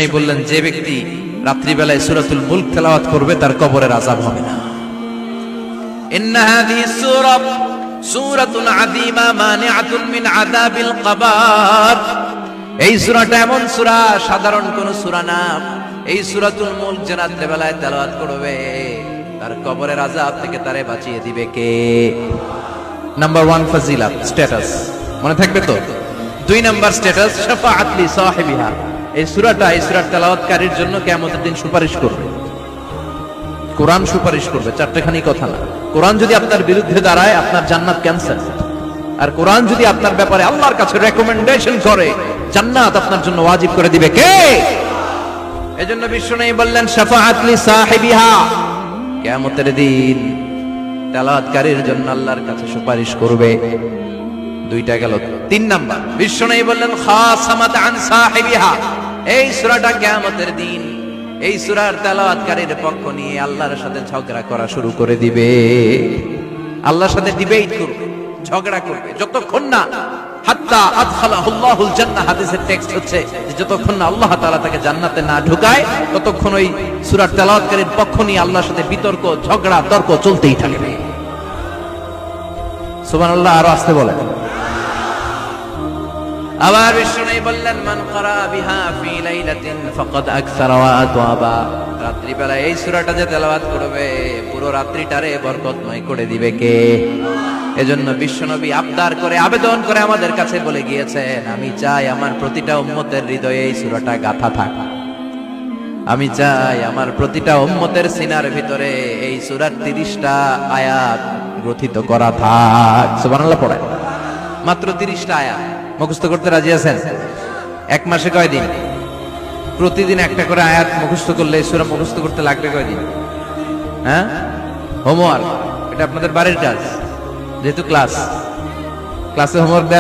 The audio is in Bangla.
এই বললেন যে ব্যক্তি রাত্রিবেলায় সূরাতুল মুলক তেলাওয়াত করবে তার কবরের আযাব হবে না। ইন্না হাযিহি সূরাতুন আযীমা মানিআতুন মিন আযাবিল কবর। এই সূরাটা এমন সূরা, সাধারণ কোন সূরা না। এই সূরাতুল মুলক যে রাত্রিবেলায় তেলাওয়াত করবে তার কবরের আযাব থেকে তারে বাঁচিয়ে দিবে কে? নাম্বার 1 ফাজিলাত স্ট্যাটাস মনে থাকবে তো। 2 নাম্বার স্ট্যাটাস শাফাআত লি সাহিবিহা। এই সূরাটা এই সূরার তেলাওয়াতকারীর জন্য কিয়ামতের দিন সুপারিশ করবে। কোরআন সুপারিশ করবে, চারটেখানি কথা না। কোরআন যদি আপনার বিরুদ্ধে দাঁড়ায় আপনার জান্নাত ক্যান্সেল, আর কোরআন যদি আপনার ব্যাপারে আল্লাহর কাছে রেকমেন্ডেশন করে জান্নাত আপনার জন্য ওয়াজিব করে দিবে কে? এজন্য বিশ্বনবী বললেন শাফাআত লি সাহিবিহা, কিয়ামতের দিন তেলাওয়াতকারীর জন্য আল্লাহর কাছে সুপারিশ করবে। 2টা গেল। 3 নাম্বার বিশ্বনবী বললেন খাসামাত আন সাহিবিহা। এই সূরাটা কিয়ামতের দিন এই সূরার তেলাওয়াতকারীর পক্ষ নিয়ে আল্লাহর সাথে ঝগড়া করা শুরু করে দিবে। আল্লাহর সাথে ডিবেট করবে, ঝগড়া করবে, যতক্ষণ না হাত্তা আদখালাহুল্লাহুল জান্নাহ। হাদিসের টেক্সট হচ্ছে যে যতক্ষণ না আল্লাহ তাআলা তাকে জান্নাতে না ঢুকায় ততক্ষণ ওই সূরার তেলাওয়াতকারীর পক্ষ নিয়ে আল্লাহর সাথে বিতর্ক, ঝগড়া, তর্ক চলতেই থাকবে। সুবহানাল্লাহ। আরো আস্তে বলেন। আবার বিশ্বনবী বললেন মান ক্বারা বিহা ফি লাইলাতিন ফাকাদ আকসারা ওয়া আতওয়াবা। রাত্রিবেলা এই সূরাটা যে তেলাওয়াত করবে পুরো রাত্রিটারে বরকতময় করে দিবে কে? এজন্য বিশ্বনবী আবদার করে, আবেদন করে আমাদের কাছে বলে গিয়েছেন, আমি চাই আমার প্রতিটা উম্মতের হৃদয়ে এই সূরাটা গাঁথা থাক। আমি চাই আমার প্রতিটা উম্মতের সিনার ভিতরে এই সূরার 30টা আয়াত গ্রথিত করা থাক। সুবহানাল্লাহ পড়েন। মাত্র 30টা আয়াত মুখস্থ করতে রাজি আছেন? 1 মাসে কয়দিন? প্রতিদিন একটা করে আয়াত মুখস্থ করলে সূরা মুখস্থ করতে লাগবে কয়দিন? হ্যাঁ, হোমওয়ার্ক। এটা আপনাদের বাড়ির কাজ, যেহেতু ক্লাসে হোমওয়ার্ক দেয়া